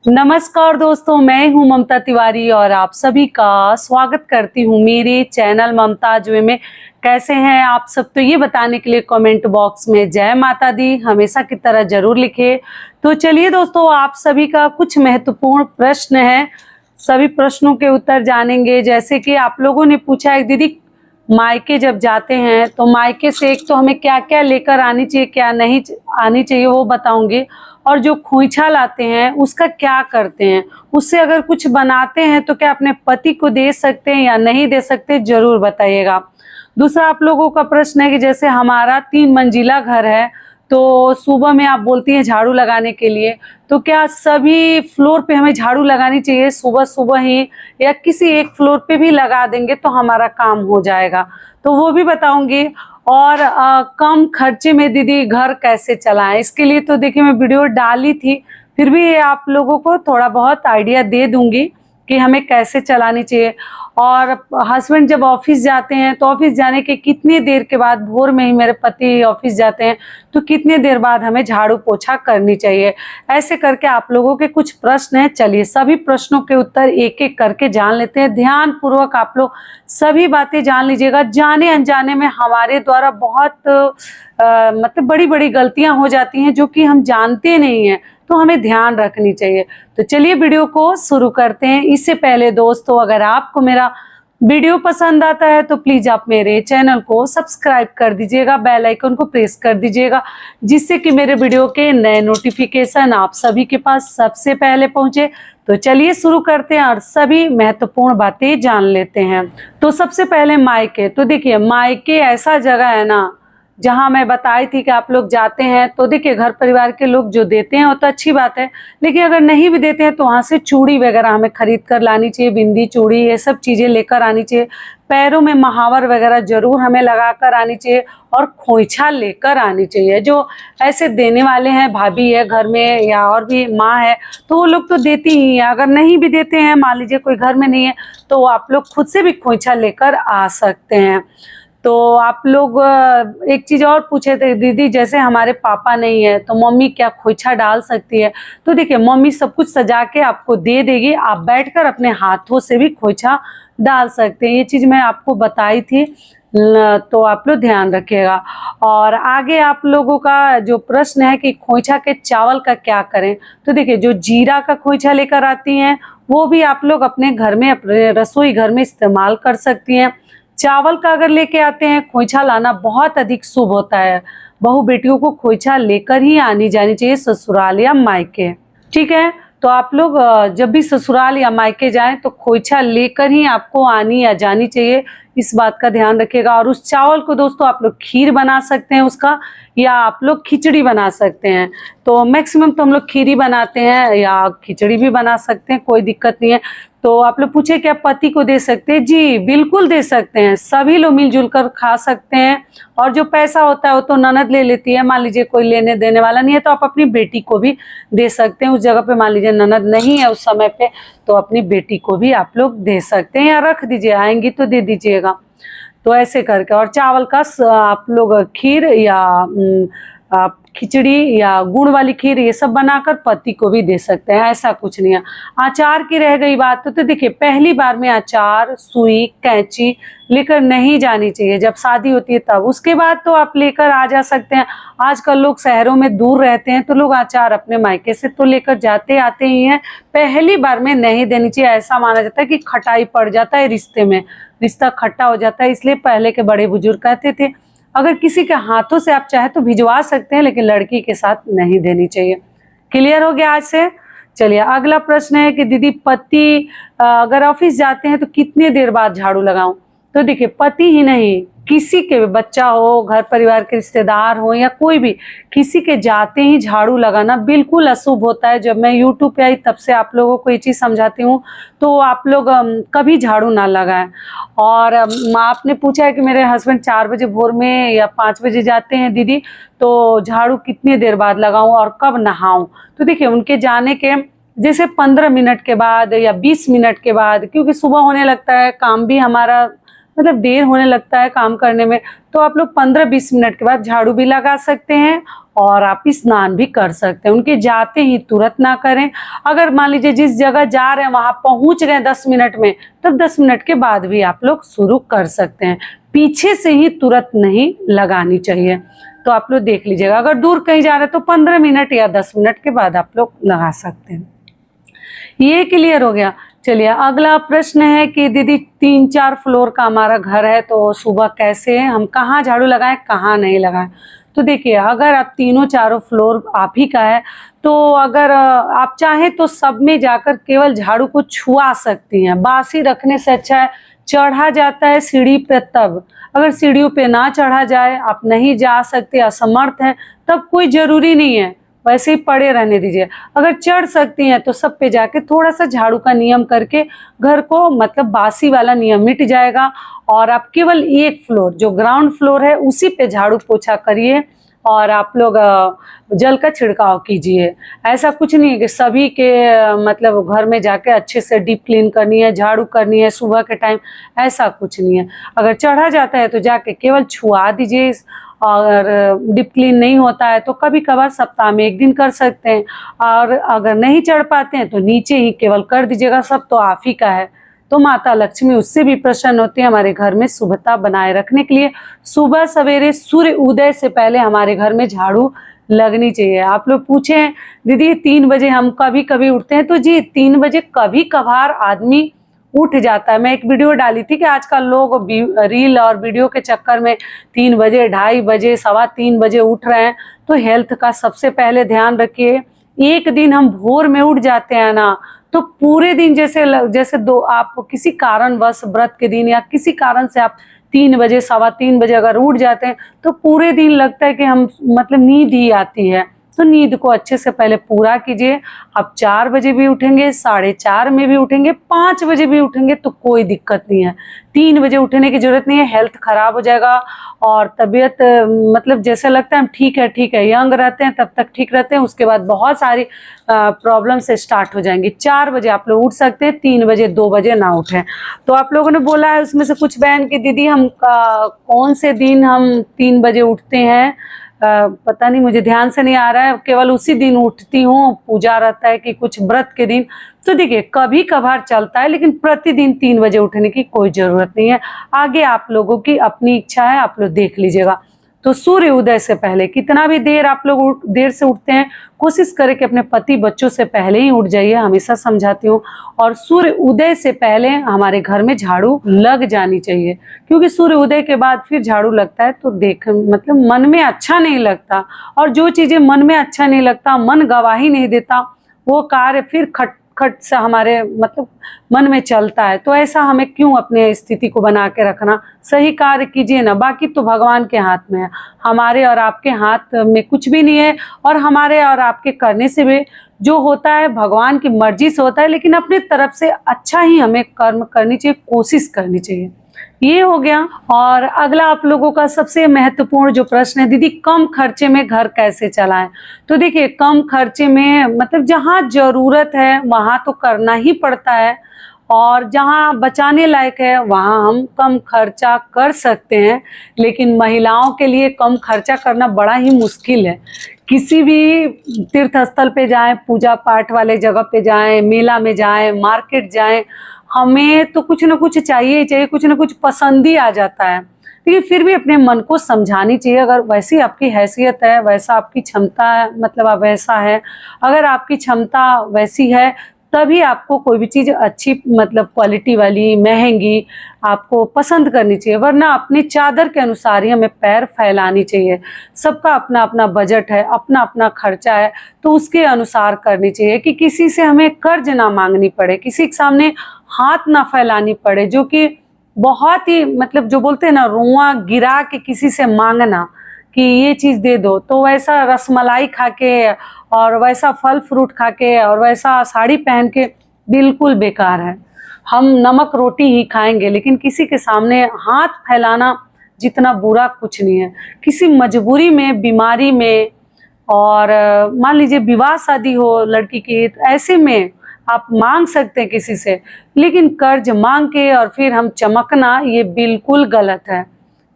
नमस्कार दोस्तों, मैं हूं ममता तिवारी और आप सभी का स्वागत करती हूं मेरे चैनल ममताज वे में। कैसे हैं आप सब? तो ये बताने के लिए कमेंट बॉक्स में जय माता दी हमेशा की तरह जरूर लिखे। तो चलिए दोस्तों, आप सभी का कुछ महत्वपूर्ण प्रश्न है, सभी प्रश्नों के उत्तर जानेंगे। जैसे कि आप लोगों ने पूछा है दीदी, मायके जब जाते हैं तो मायके से एक तो हमें क्या क्या लेकर आनी चाहिए, क्या नहीं आनी चाहिए वो बताऊंगी। और जो खोइछा लाते हैं उसका क्या करते हैं, उससे अगर कुछ बनाते हैं तो क्या अपने पति को दे सकते हैं या नहीं दे सकते, जरूर बताइएगा। दूसरा आप लोगों का प्रश्न है कि जैसे हमारा 3 मंजिला घर है तो सुबह में आप बोलती हैं झाड़ू लगाने के लिए, तो क्या सभी फ्लोर पे हमें झाड़ू लगानी चाहिए सुबह सुबह ही, या किसी एक फ्लोर पे भी लगा देंगे तो हमारा काम हो जाएगा, तो वो भी बताऊंगी। और कम खर्चे में दीदी घर कैसे चलाएं, इसके लिए तो देखिए मैं वीडियो डाली थी, फिर भी आप लोगों को थोड़ा बहुत आइडिया दे दूंगी कि हमें कैसे चलानी चाहिए। और हस्बैंड जब ऑफिस जाते हैं तो ऑफिस जाने के कितनी देर के बाद, भोर में ही मेरे पति ऑफिस जाते हैं तो कितने देर बाद हमें झाड़ू पोछा करनी चाहिए। ऐसे करके आप लोगों के कुछ प्रश्न हैं, चलिए सभी प्रश्नों के उत्तर एक एक करके जान लेते हैं। ध्यान पूर्वक आप लोग सभी बातें जान लीजिएगा। जाने अनजाने में हमारे द्वारा बहुत मतलब बड़ी बड़ी गलतियां हो जाती हैं जो कि हम जानते नहीं हैं, तो हमें ध्यान रखनी चाहिए। तो चलिए वीडियो को शुरू करते हैं। इससे पहले दोस्तों, अगर आपको मेरा वीडियो पसंद आता है तो प्लीज आप मेरे चैनल को सब्सक्राइब कर दीजिएगा, बेल आइकन को प्रेस कर दीजिएगा, जिससे कि मेरे वीडियो के नए नोटिफिकेशन आप सभी के पास सबसे पहले पहुंचे। तो चलिए शुरू करते हैं और सभी महत्वपूर्ण बातें जान लेते हैं। तो सबसे पहले मायके, तो देखिए मायके ऐसा जगह है ना जहां मैं बताई थी कि आप लोग जाते हैं तो देखिए घर परिवार के लोग जो देते हैं वो तो अच्छी बात है, लेकिन अगर नहीं भी देते हैं तो वहां से चूड़ी वगैरह हमें खरीद कर लानी चाहिए, बिंदी चूड़ी ये सब चीजें लेकर आनी चाहिए। पैरों में महावर वगैरह जरूर हमें लगा कर आनी चाहिए और खोइछा लेकर आनी चाहिए। जो ऐसे देने वाले हैं, भाभी है घर में या और भी माँ है, तो वो लोग तो देती ही है। अगर नहीं भी देते हैं, मान लीजिए कोई घर में नहीं है, तो आप लोग खुद से भी खोइछा लेकर आ सकते हैं। तो आप लोग एक चीज और पूछे थे दीदी, जैसे हमारे पापा नहीं है तो मम्मी क्या खोइछा डाल सकती है? तो देखिए मम्मी सब कुछ सजा के आपको दे देगी, आप बैठकर अपने हाथों से भी खोइछा डाल सकते हैं। ये चीज मैं आपको बताई थी, तो आप लोग ध्यान रखिएगा। और आगे आप लोगों का जो प्रश्न है कि खोइछा के चावल का क्या करें, तो देखिए जो जीरा का खोइछा लेकर आती हैं वो भी आप लोग अपने घर में, अपने रसोई घर में इस्तेमाल कर सकती हैं। चावल का अगर लेके आते हैं, खोइछा लाना बहुत अधिक शुभ होता है। बहू बेटियों को खोइछा लेकर ही आनी जानी चाहिए ससुराल या मायके, ठीक है। तो आप लोग जब भी ससुराल या मायके जाएं तो खोइछा लेकर ही आपको आनी या जानी चाहिए, इस बात का ध्यान रखिएगा। और उस चावल को दोस्तों आप लोग खीर बना सकते हैं उसका, या आप लोग खिचड़ी बना सकते हैं। तो मैक्सिमम तो हम लोग खीरी बनाते हैं या खिचड़ी भी बना सकते हैं, कोई दिक्कत नहीं है। तो आप लोग पूछे क्या पति को दे सकते हैं? जी बिल्कुल दे सकते हैं, सभी लोग मिलजुल कर खा सकते हैं। और जो पैसा होता है वो तो ननद ले लेती है, मान लीजिए कोई लेने देने वाला नहीं है तो आप अपनी बेटी को भी दे सकते हैं। उस जगह पे मान लीजिए ननद नहीं है उस समय पे, तो अपनी बेटी को भी आप लोग दे सकते हैं या रख दीजिए, आएंगी तो दे दीजिएगा। तो ऐसे करके, और चावल का आप लोग खीर या आप खिचड़ी या गुड़ वाली खीर ये सब बनाकर पति को भी दे सकते हैं, ऐसा कुछ नहीं है। अचार की रह गई बात, तो देखिए पहली बार में अचार, सुई, कैंची लेकर नहीं जानी चाहिए, जब शादी होती है तब। उसके बाद तो आप लेकर आ जा सकते हैं। आजकल लोग शहरों में दूर रहते हैं तो लोग अचार अपने मायके से तो लेकर जाते आते ही हैं। पहली बार में नहीं देनी चाहिए, ऐसा माना जाता है कि खटाई पड़ जाता है रिश्ते में, रिश्ता खट्टा हो जाता है, इसलिए पहले के बड़े बुजुर्ग कहते थे अगर किसी के हाथों से आप चाहे तो भिजवा सकते हैं, लेकिन लड़की के साथ नहीं देनी चाहिए। क्लियर हो गया आज से? चलिए अगला प्रश्न है कि दीदी पति अगर ऑफिस जाते हैं तो कितने देर बाद झाड़ू लगाऊं? तो देखिए पति ही नहीं, किसी के बच्चा हो, घर परिवार के रिश्तेदार हो या कोई भी, किसी के जाते ही झाड़ू लगाना बिल्कुल अशुभ होता है। जब मैं यूट्यूब पे आई तब से आप लोगों को ये चीज़ समझाती हूँ, तो आप लोग कभी झाड़ू ना लगाएं। और आपने पूछा है कि मेरे हस्बैंड 4 बजे भोर में या 5 बजे जाते हैं दीदी, तो झाड़ू कितनी देर बाद लगाऊं और कब नहाऊं? तो देखिए उनके जाने के जैसे 15 मिनट के बाद या 20 मिनट के बाद, क्योंकि सुबह होने लगता है, काम भी हमारा मतलब देर होने लगता है काम करने में, तो आप लोग 15-20 मिनट के बाद झाड़ू भी लगा सकते हैं और आप स्नान भी कर सकते हैं। उनके जाते ही तुरंत ना करें। अगर मान लीजिए जिस जगह जा रहे हैं वहां पहुंच गए 10 मिनट में, तब 10 मिनट के बाद भी आप लोग शुरू कर सकते हैं। पीछे से ही तुरंत नहीं लगानी चाहिए। तो आप लोग देख लीजिएगा, अगर दूर कहीं जा रहे हैं तो 15 मिनट या 10 मिनट के बाद आप लोग लगा सकते हैं। ये क्लियर हो गया। चलिए अगला प्रश्न है कि दीदी 3-4 फ्लोर का हमारा घर है, तो सुबह कैसे हम कहाँ झाड़ू लगाएं कहाँ नहीं लगाएं। तो देखिए, अगर आप तीनों चारों फ्लोर आप ही का है, तो अगर आप चाहें तो सब में जाकर केवल झाड़ू को छुआ सकती हैं। बासी रखने से अच्छा है चढ़ा जाता है सीढ़ी पे, तब अगर सीढ़ियों पे ना चढ़ा जाए, आप नहीं जा सकते, असमर्थ हैं, तब कोई जरूरी नहीं है, वैसे ही पड़े रहने दीजिए। अगर चढ़ सकती हैं तो सब पे जाके थोड़ा सा झाड़ू का नियम करके घर को, मतलब बासी वाला नियम मिट जाएगा और आप केवल एक फ्लोर जो ग्राउंड फ्लोर है उसी पे झाड़ू पोछा करिए और आप लोग जल का छिड़काव कीजिए। ऐसा कुछ नहीं है कि सभी के मतलब घर में जाके अच्छे से डीप क्लीन करनी है, झाड़ू करनी है सुबह के टाइम, ऐसा कुछ नहीं है। अगर चढ़ा जाता है तो जाके केवल छुआ दीजिए। और डीप क्लीन नहीं होता है तो कभी कभार सप्ताह में 1 दिन कर सकते हैं। और अगर नहीं चढ़ पाते हैं तो नीचे ही केवल कर दीजिएगा, सब तो आप ही का है। तो माता लक्ष्मी उससे भी प्रसन्न होती है। हमारे घर में शुभता बनाए रखने के लिए सुबह सवेरे सूर्य उदय से पहले हमारे घर में झाड़ू लगनी चाहिए। आप लोग पूछें दीदी 3 बजे हम कभी कभी उठते हैं, तो जी 3 बजे कभी कभार आदमी उठ जाता है। मैं एक वीडियो डाली थी कि आजकल लोग रील और वीडियो के चक्कर में 3 बजे, 2:30 बजे, 3:15 बजे उठ रहे हैं। तो हेल्थ का सबसे पहले ध्यान रखिए। एक दिन हम भोर में उठ जाते हैं ना, तो पूरे दिन जैसे आप किसी कारणवश व्रत के दिन या किसी कारण से आप 3 बजे, 3:15 बजे अगर उठ जाते हैं तो पूरे दिन लगता है कि हम मतलब नींद ही आती है। तो नींद को अच्छे से पहले पूरा कीजिए। आप 4 बजे भी उठेंगे, 4:30 में भी उठेंगे, 5 बजे भी उठेंगे तो कोई दिक्कत नहीं है। 3 बजे उठने की जरूरत नहीं है, हेल्थ खराब हो जाएगा और तबीयत मतलब जैसे लगता है हम ठीक है, यंग रहते हैं तब तक ठीक रहते हैं, उसके बाद बहुत सारी प्रॉब्लम से स्टार्ट हो जाएंगी। 4 बजे आप लोग उठ सकते हैं, 3 बजे 2 बजे ना उठें। तो आप लोगों ने बोला है उसमें से कुछ बहन की दीदी हम कौन से दिन हम 3 बजे उठते हैं, पता नहीं, मुझे ध्यान से नहीं आ रहा है, केवल उसी दिन उठती हूँ, पूजा रहता है कि कुछ व्रत के दिन। तो देखिए कभी कभार चलता है, लेकिन प्रतिदिन 3 बजे उठने की कोई जरूरत नहीं है। आगे आप लोगों की अपनी इच्छा है, आप लोग देख लीजिएगा। तो सूर्य उदय से पहले कितना भी देर आप लोग देर से उठते हैं, कोशिश करें कि अपने पति बच्चों से पहले ही उठ जाइए, हमेशा समझाती हूँ। और सूर्य उदय से पहले हमारे घर में झाड़ू लग जानी चाहिए, क्योंकि सूर्य उदय के बाद फिर झाड़ू लगता है तो मतलब मन में अच्छा नहीं लगता। और जो चीजें मन में अच्छा नहीं लगता, मन गवाही नहीं देता, वो कार्य फिर खट से हमारे मतलब मन में चलता है। तो ऐसा हमें क्यों अपने स्थिति को बना के रखना, सही कार्य कीजिए ना। बाकी तो भगवान के हाथ में है, हमारे और आपके हाथ में कुछ भी नहीं है। और हमारे और आपके करने से भी जो होता है भगवान की मर्जी से होता है, लेकिन अपनी तरफ से अच्छा ही हमें कर्म करनी चाहिए, कोशिश करनी चाहिए। ये हो गया। और अगला आप लोगों का सबसे महत्वपूर्ण जो प्रश्न है, दीदी कम खर्चे में घर कैसे चलाएं। तो देखिए कम खर्चे में मतलब जहाँ जरूरत है वहाँ तो करना ही पड़ता है, और जहाँ बचाने लायक है वहाँ हम कम खर्चा कर सकते हैं। लेकिन महिलाओं के लिए कम खर्चा करना बड़ा ही मुश्किल है। किसी भी तीर्थ स्थल पे जाएं, पूजा पाठ वाले जगह पे जाएं, मेला में जाएं, मार्केट जाएं, हमें तो कुछ ना कुछ चाहिए ही चाहिए, कुछ ना कुछ पसंद ही आ जाता है। लेकिन फिर भी अपने मन को समझानी चाहिए। अगर वैसी आपकी हैसियत है, वैसा आपकी क्षमता है, मतलब आप वैसा है, अगर आपकी क्षमता वैसी है तभी आपको कोई भी चीज़ अच्छी मतलब क्वालिटी वाली महंगी आपको पसंद करनी चाहिए। वरना अपनी चादर के अनुसार ही हमें पैर फैलानी चाहिए। सबका अपना अपना बजट है, अपना अपना खर्चा है, तो उसके अनुसार करनी चाहिए कि किसी से हमें कर्ज ना मांगनी पड़े, किसी के सामने हाथ ना फैलानी पड़े, जो कि बहुत ही मतलब जो बोलते हैं ना, रुआ गिरा के किसी से मांगना कि ये चीज़ दे दो, तो वैसा रसमलाई खा के और वैसा फल फ्रूट खा के और वैसा साड़ी पहन के बिल्कुल बेकार है। हम नमक रोटी ही खाएंगे, लेकिन किसी के सामने हाथ फैलाना जितना बुरा कुछ नहीं है। किसी मजबूरी में, बीमारी में, और मान लीजिए विवाह शादी हो लड़की की, तो ऐसे में आप मांग सकते हैं किसी से, लेकिन कर्ज मांग के और फिर हम चमकना ये बिल्कुल गलत है।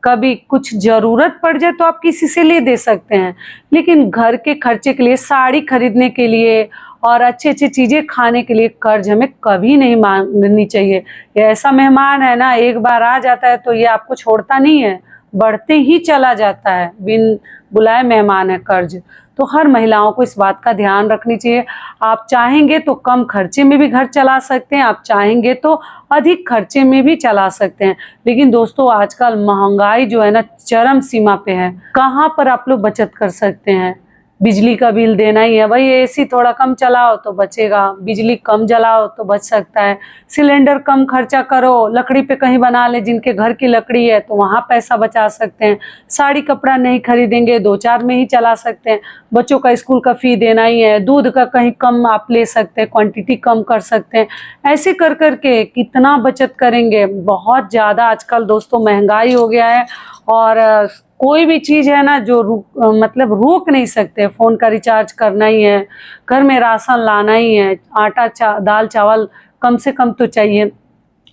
कभी कुछ ज़रूरत पड़ जाए तो आप किसी से ले दे सकते हैं, लेकिन घर के खर्चे के लिए, साड़ी खरीदने के लिए और अच्छी अच्छी चीज़ें खाने के लिए कर्ज हमें कभी नहीं मांगनी चाहिए। ये ऐसा मेहमान है ना, एक बार आ जाता है तो ये आपको छोड़ता नहीं है, बढ़ते ही चला जाता है। बिन बुलाए मेहमान है कर्ज। तो हर महिलाओं को इस बात का ध्यान रखनी चाहिए। आप चाहेंगे तो कम खर्चे में भी घर चला सकते हैं, आप चाहेंगे तो अधिक खर्चे में भी चला सकते हैं। लेकिन दोस्तों आजकल महंगाई जो है ना चरम सीमा पे है। कहाँ पर आप लोग बचत कर सकते हैं? बिजली का बिल देना ही है भाई, एसी थोड़ा कम चलाओ तो बचेगा, बिजली कम जलाओ तो बच सकता है, सिलेंडर कम खर्चा करो, लकड़ी पे कहीं बना ले, जिनके घर की लकड़ी है तो वहाँ पैसा बचा सकते हैं। साड़ी कपड़ा नहीं खरीदेंगे, 2-4 में ही चला सकते हैं। बच्चों का स्कूल का फी देना ही है, दूध का कहीं कम आप ले सकते हैं, क्वांटिटी कम कर सकते हैं। ऐसे कर करके कितना बचत करेंगे? बहुत ज़्यादा आजकल दोस्तों महंगाई हो गया है और कोई भी चीज़ है ना जो मतलब रोक नहीं सकते। फ़ोन का रिचार्ज करना ही है, घर में राशन लाना ही है, आटा दाल चावल कम से कम तो चाहिए,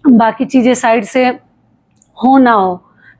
बाकी चीज़ें साइड से हो ना हो,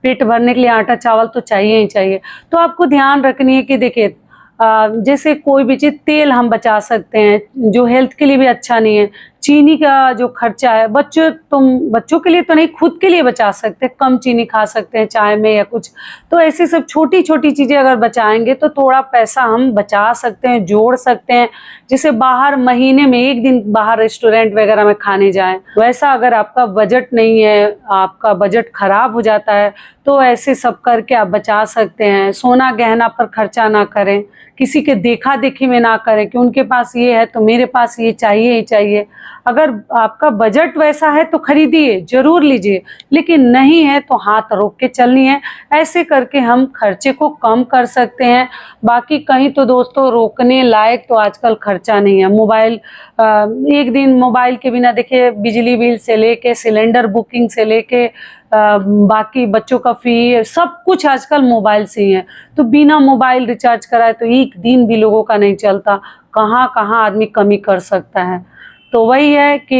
पेट भरने के लिए आटा चावल तो चाहिए ही चाहिए। तो आपको ध्यान रखनी है कि देखिए जैसे कोई भी चीज़, तेल हम बचा सकते हैं जो हेल्थ के लिए भी अच्छा नहीं है। चीनी का जो खर्चा है, बच्चों के लिए तो नहीं, खुद के लिए बचा सकते हैं, कम चीनी खा सकते हैं चाय में या कुछ। तो ऐसे सब छोटी छोटी चीज़ें अगर बचाएंगे तो थोड़ा पैसा हम बचा सकते हैं, जोड़ सकते हैं। जैसे बाहर महीने में 1 दिन बाहर रेस्टोरेंट वगैरह में खाने जाएं, वैसा अगर आपका बजट नहीं है, आपका बजट खराब हो जाता है, तो ऐसे सब करके आप बचा सकते हैं। सोना गहना पर खर्चा ना करें, किसी के देखा देखी में ना करें कि उनके पास ये है तो मेरे पास ये चाहिए ही चाहिए। अगर आपका बजट वैसा है तो खरीदिए, जरूर लीजिए, लेकिन नहीं है तो हाथ रोक के चलनी है। ऐसे करके हम खर्चे को कम कर सकते हैं। बाकी कहीं तो दोस्तों रोकने लायक तो आजकल खर्चा नहीं है। मोबाइल, एक दिन मोबाइल के बिना देखिए, बिजली बिल से लेके सिलेंडर बुकिंग से लेके बाकी बच्चों का फी, सब कुछ आजकल मोबाइल से ही है। तो बिना मोबाइल रिचार्ज कराए तो एक दिन भी लोगों का नहीं चलता। कहाँ कहाँ आदमी कमी कर सकता है। तो वही है कि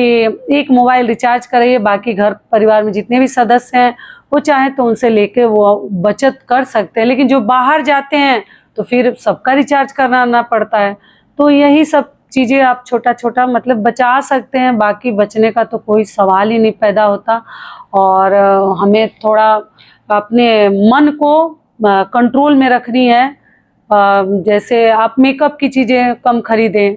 एक मोबाइल रिचार्ज कराइए, बाकी घर परिवार में जितने भी सदस्य हैं वो चाहे तो उनसे लेके वो बचत कर सकते हैं। लेकिन जो बाहर जाते हैं तो फिर सबका रिचार्ज करना पड़ता है। तो यही सब चीज़ें आप छोटा छोटा मतलब बचा सकते हैं, बाकी बचने का तो कोई सवाल ही नहीं पैदा होता। और हमें थोड़ा अपने मन को कंट्रोल में रखनी है। जैसे आप मेकअप की चीज़ें कम खरीदें,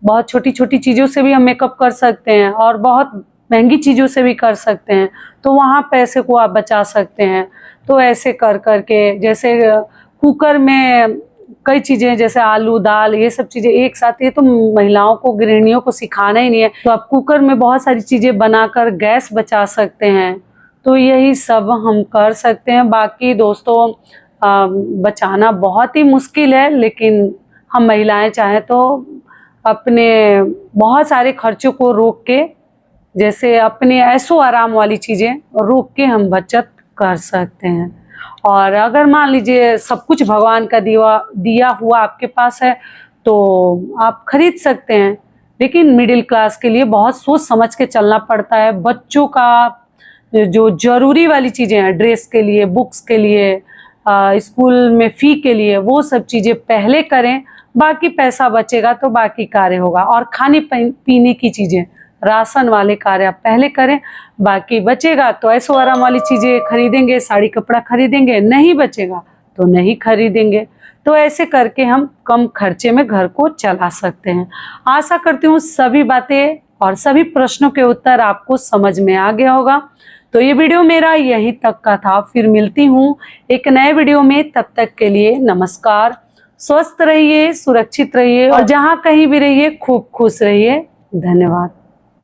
बहुत छोटी छोटी चीज़ों से भी हम मेकअप कर सकते हैं और बहुत महंगी चीज़ों से भी कर सकते हैं, तो वहाँ पैसे को आप बचा सकते हैं। तो ऐसे कर करके, जैसे कुकर में कई चीज़ें जैसे आलू दाल ये सब चीज़ें एक साथ, ये तो महिलाओं को गृहिणियों को सिखाना ही नहीं है, तो आप कुकर में बहुत सारी चीज़ें बनाकर गैस बचा सकते हैं। तो यही सब हम कर सकते हैं। बाकी दोस्तों बचाना बहुत ही मुश्किल है, लेकिन हम महिलाएं चाहें तो अपने बहुत सारे खर्चों को रोक के, जैसे अपने ऐशो आराम वाली चीज़ें रोक के हम बचत कर सकते हैं। और अगर मान लीजिए सब कुछ भगवान का दिया हुआ आपके पास है तो आप खरीद सकते हैं, लेकिन मिडिल क्लास के लिए बहुत सोच समझ के चलना पड़ता है। बच्चों का जो जरूरी वाली चीज़ें हैं, ड्रेस के लिए, बुक्स के लिए, स्कूल में फ़ी के लिए, वो सब चीज़ें पहले करें, बाकी पैसा बचेगा तो बाकी कार्य होगा। और खाने पीने की चीज़ें, राशन वाले कार्य आप पहले करें, बाकी बचेगा तो ऐशो आराम वाली चीज़ें खरीदेंगे, साड़ी कपड़ा खरीदेंगे, नहीं बचेगा तो नहीं खरीदेंगे। तो ऐसे करके हम कम खर्चे में घर को चला सकते हैं। आशा करती हूँ सभी बातें और सभी प्रश्नों के उत्तर आपको समझ में आ गया होगा। तो ये वीडियो मेरा यहीं तक का था, फिर मिलती हूँ एक नए वीडियो में। तब तक के लिए नमस्कार। स्वस्थ रहिए, सुरक्षित रहिए और जहाँ कहीं भी रहिए खूब खुश रहिए। धन्यवाद।